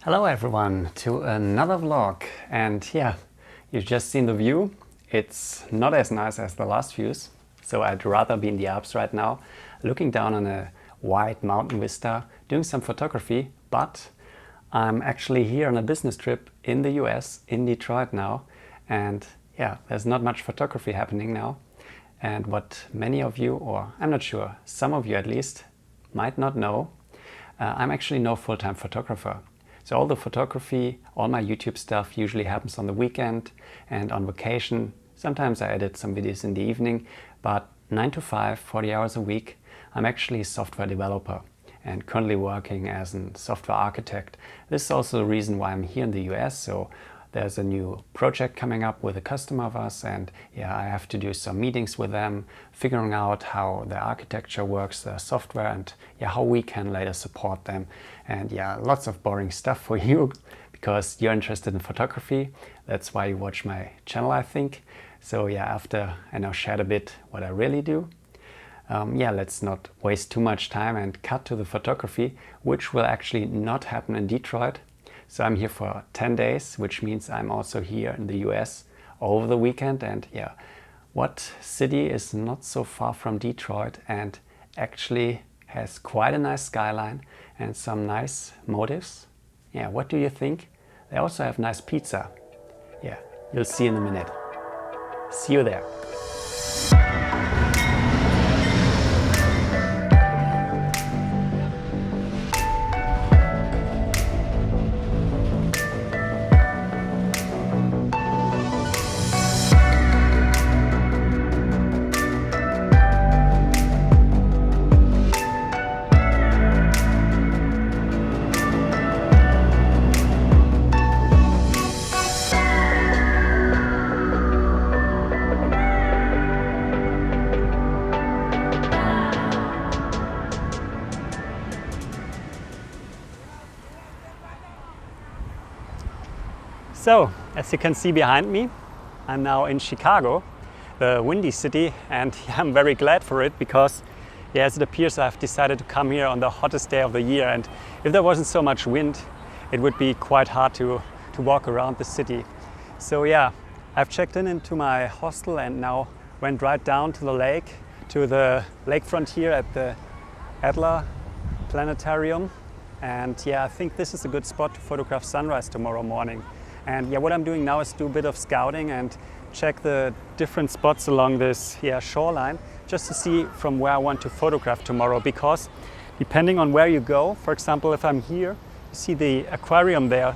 Hello everyone to another vlog, and yeah, you've just seen the view. It's not as nice as the last views, so I'd rather be in the Alps right now, looking down on a wide mountain vista, doing some photography, but I'm actually here on a business trip in the US, in Detroit now, and yeah, there's not much photography happening now. And what many of you, or I'm not sure, some of you at least, might not know, I'm actually no full-time photographer. So all the photography, all my YouTube stuff usually happens on the weekend and on vacation. Sometimes I edit some videos in the evening, but 9 to 5, 40 hours a week, I'm actually a software developer and currently working as a software architect. This is also the reason why I'm here in the US. So there's a new project coming up with a customer of us, and yeah, I have to do some meetings with them, figuring out how the architecture works, the software, and yeah, how we can later support them. And yeah, lots of boring stuff for you because you're interested in photography. That's why you watch my channel, I think. So yeah, after I now shared a bit what I really do, yeah, let's not waste too much time and cut to the photography, which will actually not happen in Detroit. So I'm here for 10 days, which means I'm also here in the US over the weekend. And yeah, what city is not so far from Detroit and actually has quite a nice skyline and some nice motifs? Yeah, what do you think? They also have nice pizza. Yeah, you'll see in a minute. See you there. So, as you can see behind me, I'm now in Chicago, the windy city, and I'm very glad for it because, yeah, as it appears, I've decided to come here on the hottest day of the year, and if there wasn't so much wind, it would be quite hard to walk around the city. So yeah, I've checked into my hostel and now went right down to the lake, to the lakefront here at the Adler Planetarium. And yeah, I think this is a good spot to photograph sunrise tomorrow morning. And yeah, what I'm doing now is do a bit of scouting and check the different spots along this shoreline, just to see from where I want to photograph tomorrow, because depending on where you go, for example, if I'm here, you see the aquarium there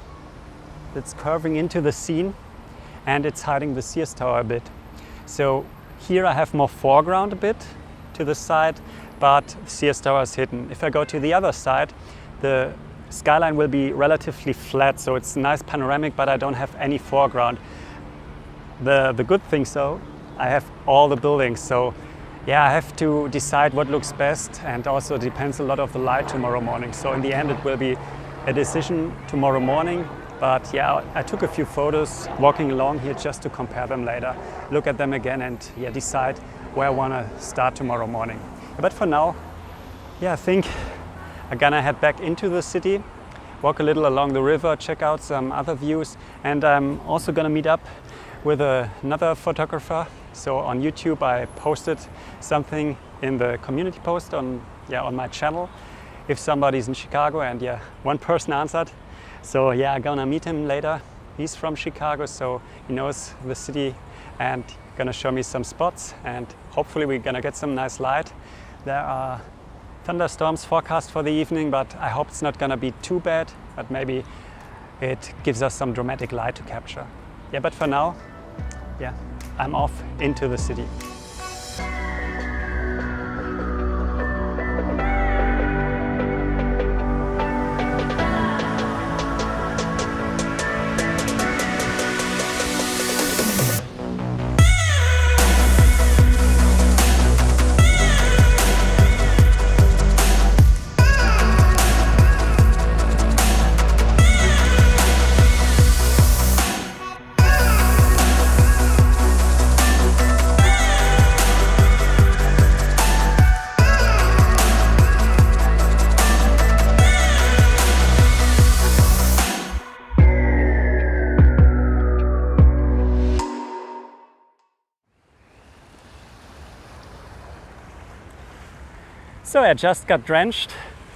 that's curving into the scene and it's hiding the Sears Tower a bit. So here I have more foreground a bit to the side, but Sears Tower is hidden. If I go to the other side, the skyline will be relatively flat, so it's nice panoramic, but I don't have any foreground. The good thing, so I have all the buildings, so yeah, I have to decide what looks best, and also depends a lot of the light tomorrow morning. So in the end it will be a decision tomorrow morning, but yeah, I took a few photos walking along here just to compare them later, look at them again, and yeah, decide where I want to start tomorrow morning. But for now, yeah, I think I'm gonna head back into the city, walk a little along the river, check out some other views, and I'm also gonna meet up with another photographer. So on YouTube I posted something in the community post on my channel if somebody's in Chicago, and yeah, one person answered. So yeah, I'm gonna meet him later. He's from Chicago, so he knows the city and gonna show me some spots, and hopefully we're gonna get some nice light. There are thunderstorms forecast for the evening, but I hope it's not gonna be too bad, but maybe it gives us some dramatic light to capture. Yeah, but for now, yeah, I'm off into the city. So I just got drenched.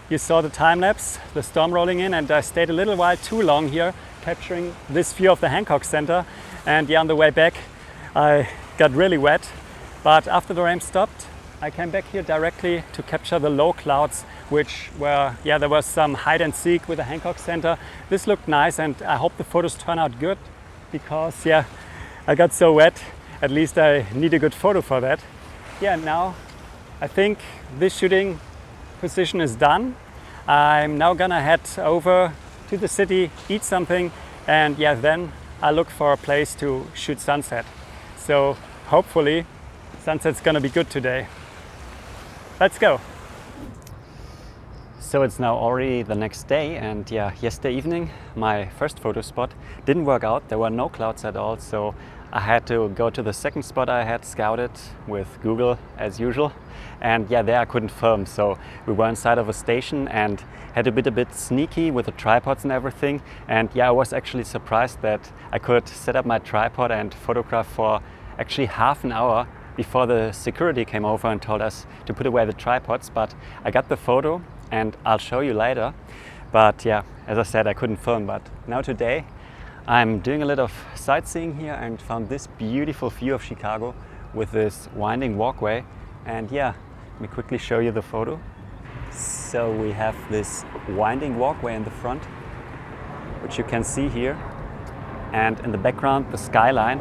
You saw the time lapse, the storm rolling in, and I stayed a little while too long here capturing this view of the Hancock Center. And yeah, on the way back I got really wet, but after the rain stopped I came back here directly to capture the low clouds, which were, yeah, there was some hide and seek with the Hancock Center. This looked nice and I hope the photos turn out good because, yeah, I got so wet. At least I need a good photo for that. Yeah, now I think this shooting position is done. I'm now gonna head over to the city, eat something, and yeah, then I look for a place to shoot sunset. So hopefully sunset's gonna be good today. Let's go. So it's now already the next day, and yeah, yesterday evening my first photo spot didn't work out. There were no clouds at all, so I had to go to the second spot I had scouted with Google as usual. And yeah, there I couldn't film, so we were inside of a station and had to be a bit sneaky with the tripods and everything. And yeah, I was actually surprised that I could set up my tripod and photograph for actually half an hour before the security came over and told us to put away the tripods. But I got the photo and I'll show you later. But yeah, as I said, I couldn't film. But now today I'm doing a little of sightseeing here and found this beautiful view of Chicago with this winding walkway. And yeah, let me quickly show you the photo. So we have this winding walkway in the front, which you can see here, and in the background the skyline.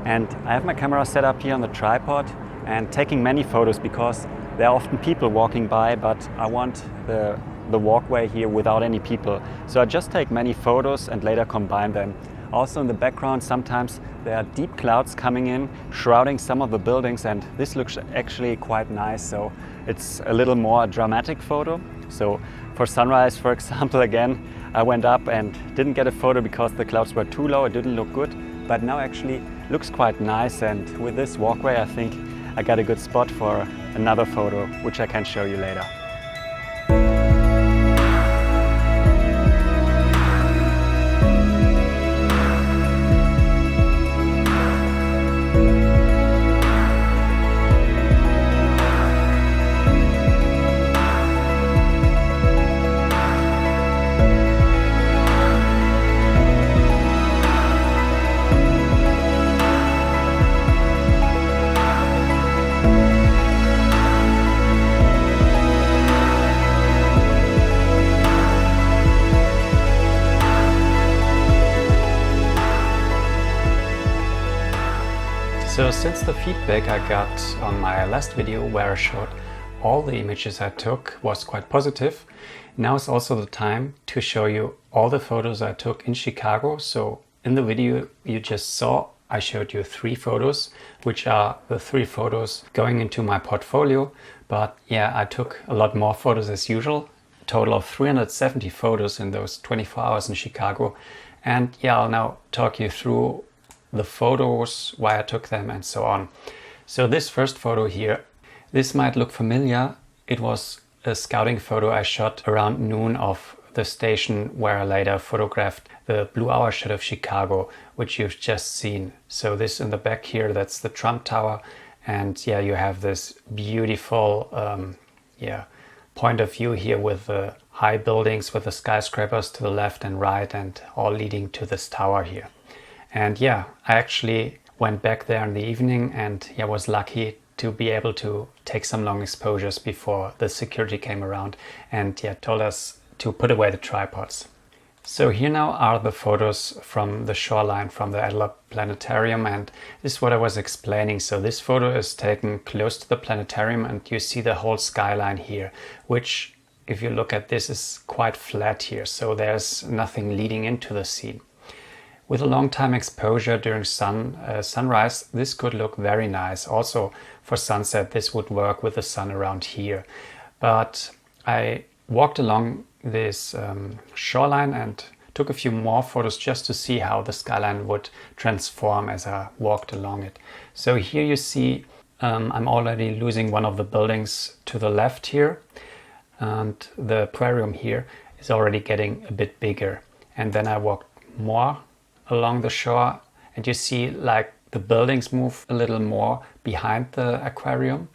And I have my camera set up here on the tripod and taking many photos because there are often people walking by, but I want the walkway here without any people. So I just take many photos and later combine them. Also in the background sometimes there are deep clouds coming in, shrouding some of the buildings, and this looks actually quite nice. So it's a little more dramatic photo. So for sunrise, for example, again, I went up and didn't get a photo because the clouds were too low, it didn't look good. But now actually looks quite nice, and with this walkway I think I got a good spot for another photo, which I can show you later. So since the feedback I got on my last video where I showed all the images I took was quite positive, now is also the time to show you all the photos I took in Chicago. So in the video you just saw, I showed you 3 photos, which are the 3 photos going into my portfolio. But yeah, I took a lot more photos as usual, a total of 370 photos in those 24 hours in Chicago. And yeah, I'll now talk you through the photos, why I took them, and so on. So this first photo here, this might look familiar. It was a scouting photo I shot around noon of the station where I later photographed the blue hour shot of Chicago, which you've just seen. So this in the back here, that's the Trump Tower, and yeah, you have this beautiful point of view here with the high buildings with the skyscrapers to the left and right and all leading to this tower here. And yeah, I actually went back there in the evening and yeah, was lucky to be able to take some long exposures before the security came around and yeah, told us to put away the tripods. So here now are the photos from the shoreline from the Adler Planetarium, and this is what I was explaining. So this photo is taken close to the planetarium and you see the whole skyline here, which if you look at this is quite flat here. So there's nothing leading into the scene. With a long time exposure during sunrise, this could look very nice. Also for sunset, this would work with the sun around here. But I walked along this shoreline and took a few more photos just to see how the skyline would transform as I walked along it. So here you see I'm already losing one of the buildings to the left here, and the aquarium here is already getting a bit bigger. And then I walked more along the shore and you see like the buildings move a little more behind the aquarium.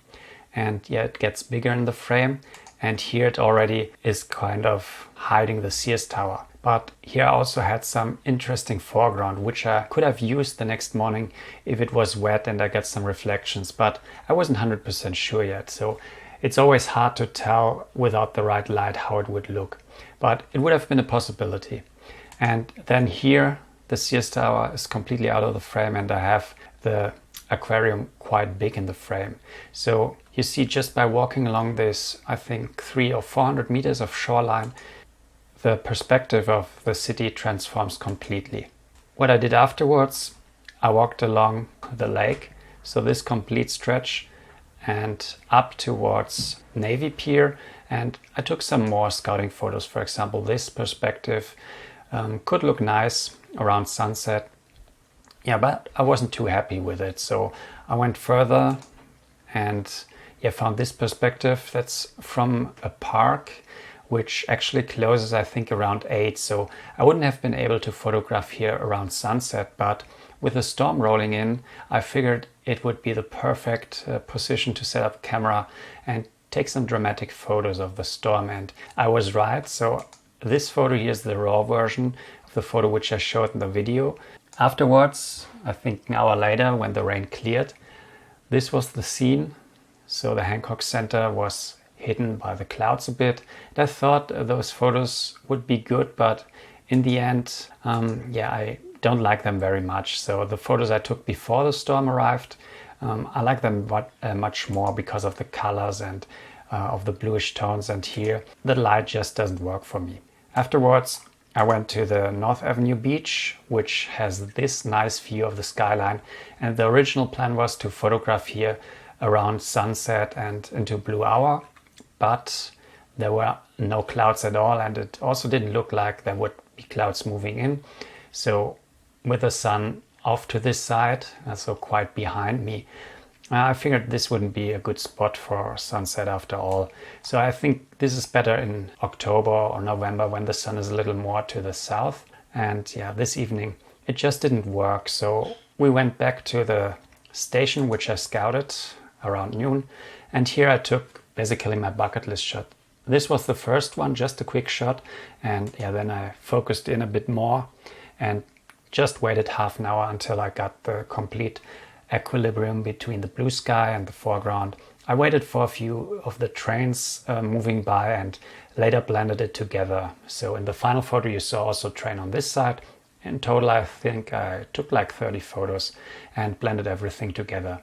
and yeah, it gets bigger in the frame. And here it already is kind of hiding the Sears Tower. But here I also had some interesting foreground, which I could have used the next morning if it was wet and I got some reflections, but I wasn't 100% sure yet. So it's always hard to tell without the right light how it would look, but it would have been a possibility. And then here the Sears Tower is completely out of the frame and I have the aquarium quite big in the frame. So you see, just by walking along this, I think 300 or 400 meters of shoreline, the perspective of the city transforms completely. What I did afterwards, I walked along the lake, so this complete stretch, and up towards Navy Pier, and I took some more scouting photos. For example, this perspective could look nice around sunset. Yeah, but I wasn't too happy with it, so I went further and yeah, found this perspective that's from a park which actually closes, I think, around 8. So I wouldn't have been able to photograph here around sunset, but with the storm rolling in, I figured it would be the perfect position to set up a camera and take some dramatic photos of the storm. And I was right. So this photo here is the raw version of the photo which I showed in the video. Afterwards, I think an hour later, when the rain cleared, this was the scene. So the Hancock Center was hidden by the clouds a bit. And I thought those photos would be good, but in the end, yeah, I don't like them very much. So the photos I took before the storm arrived, I like them much more because of the colors and of the bluish tones. And here, the light just doesn't work for me. Afterwards, I went to the North Avenue beach, which has this nice view of the skyline. And the original plan was to photograph here around sunset and into blue hour, but there were no clouds at all, and it also didn't look like there would be clouds moving in. So with the sun off to this side, so quite behind me, I figured this wouldn't be a good spot for sunset after all. So I think this is better in October or November when the sun is a little more to the south. And yeah, this evening it just didn't work. So we went back to the station, which I scouted around noon. And here I took basically my bucket list shot. This was the first one, just a quick shot. And yeah, then I focused in a bit more and just waited half an hour until I got the complete equilibrium between the blue sky and the foreground. I waited for a few of the trains moving by and later blended it together. So in the final photo you saw also a train on this side. In total, I think I took like 30 photos and blended everything together.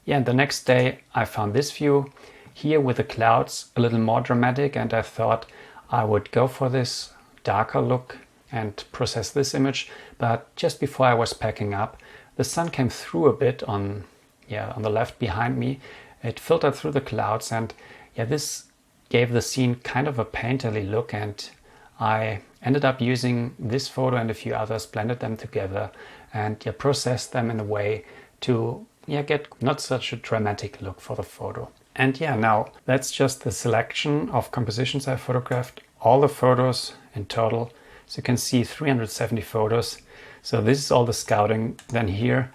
Yeah, and the next day I found this view here with the clouds a little more dramatic, and I thought I would go for this darker look and process this image. But just before I was packing up, the sun came through a bit on the left behind me. It filtered through the clouds, and yeah, this gave the scene kind of a painterly look, and I ended up using this photo and a few others, blended them together and processed them in a way to get not such a dramatic look for the photo. And yeah, now that's just the selection of compositions I photographed, all the photos in total. So you can see 370 photos. So this is all the scouting. Then here,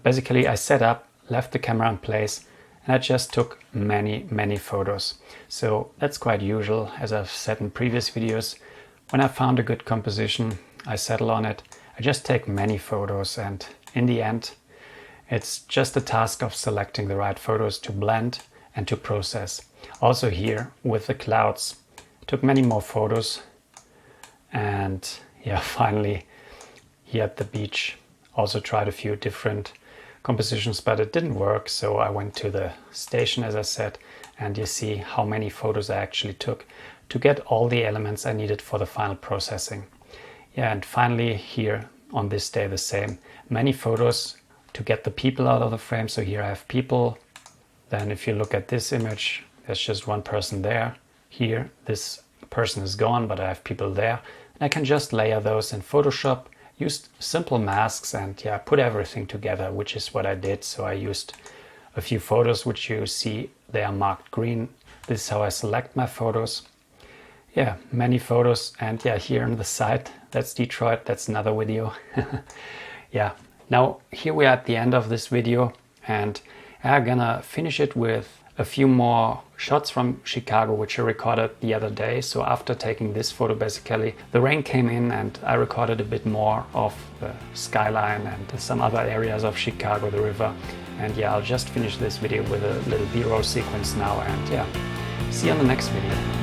basically I set up, left the camera in place, and I just took many photos. So that's quite usual, as I've said in previous videos. When I found a good composition, I settle on it. I just take many photos, and in the end, it's just a task of selecting the right photos to blend and to process. Also here with the clouds, I took many more photos, and yeah, finally here at the beach, also tried a few different compositions, but it didn't work. So I went to the station, as I said, and you see how many photos I actually took to get all the elements I needed for the final processing. Yeah, and finally here on this day the same. Many photos to get the people out of the frame. So here I have people. Then if you look at this image, there's just one person there. Here, this person is gone, but I have people there. And I can just layer those in Photoshop, used simple masks, and put everything together, which is what I did. So I used a few photos, which you see, they are marked green. This is how I select my photos. Yeah, many photos. And yeah, here on the side, that's Detroit. That's another video. Now here we are at the end of this video, and I'm gonna finish it with a few more shots from Chicago, which I recorded the other day. So after taking this photo, basically, the rain came in and I recorded a bit more of the skyline and some other areas of Chicago, the river. And yeah, I'll just finish this video with a little B-roll sequence now, and yeah, see you on the next video.